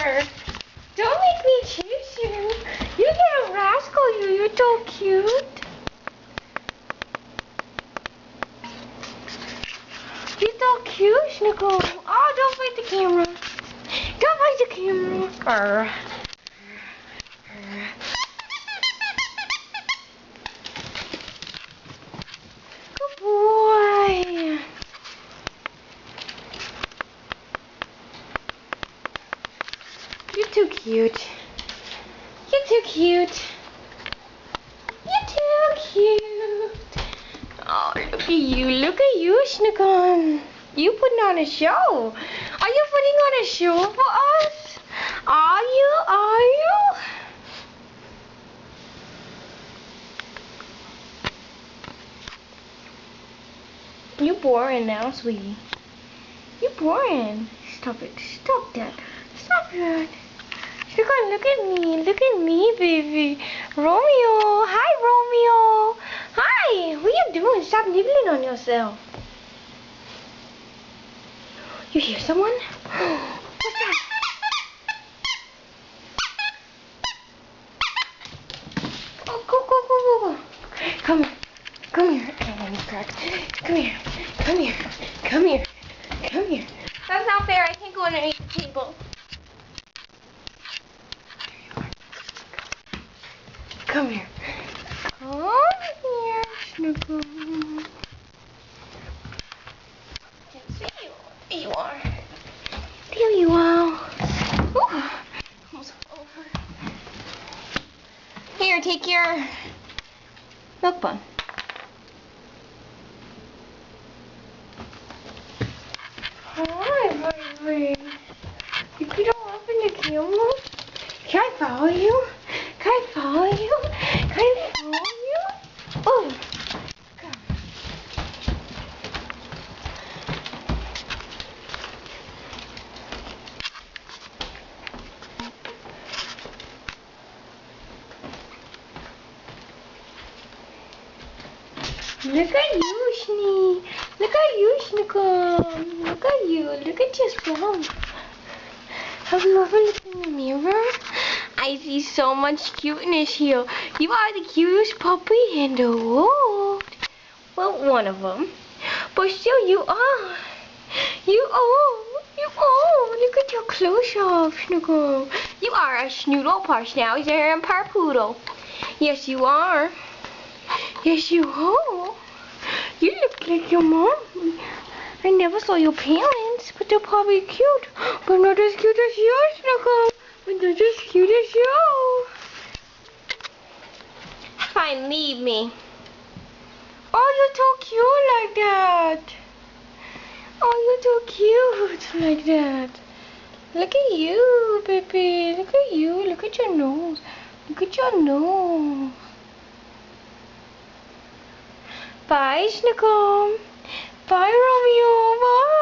are. Don't make me chase you. You little rascal, you. You're so cute. You're so cute, Snickle. Oh, don't fight the camera. Don't fight the camera. Arr. Good boy. You're too cute. You're too cute. You're too cute. Oh, look at you. Look at you, Snickle. You putting on a show. Are you putting on a show for us? Are you? Are you? You boring now, sweetie. You boring. Stop it. Stop that. Stop that. Snickle, look at me. Look at me, baby. Romeo. Hi, Romeo. Hi. What you doing? Stop nibbling on yourself. You hear someone? What's that? Oh, go, go, go, go, go. Come here. Come here. I don't want to crack. Come here. Come here. Come here. Come here. That's not fair. I can't go underneath the table. Come here. Come here, Snickle. Can't see you. There you are. There you are. Ooh, almost over. Here, take your milk bun. Hi, baby. You could all open the camera. Can I follow you? Can I follow you? Can I follow you? Oh, come. Look at you, Snee. Look at you, Snickle. Look at you. Look at yourself. Have you ever looked in the mirror? I see so much cuteness here. You are the cutest puppy in the world. Well, one of them. But still, you are. You are. You are. Look at your close-up, Snickle. You are a Snoodle Parschnauzer and Parpoodle. Yes, you are. Yes, you are. You look like your mom. I never saw your parents, but they're probably cute. But not as cute as you, Snickle. But they're just cute as you. Fine, leave me. Oh, you're so cute like that. Oh, you're so cute like that. Look at you, baby. Look at you. Look at your nose. Look at your nose. Bye, Snickle. Bye, Romeo. Bye.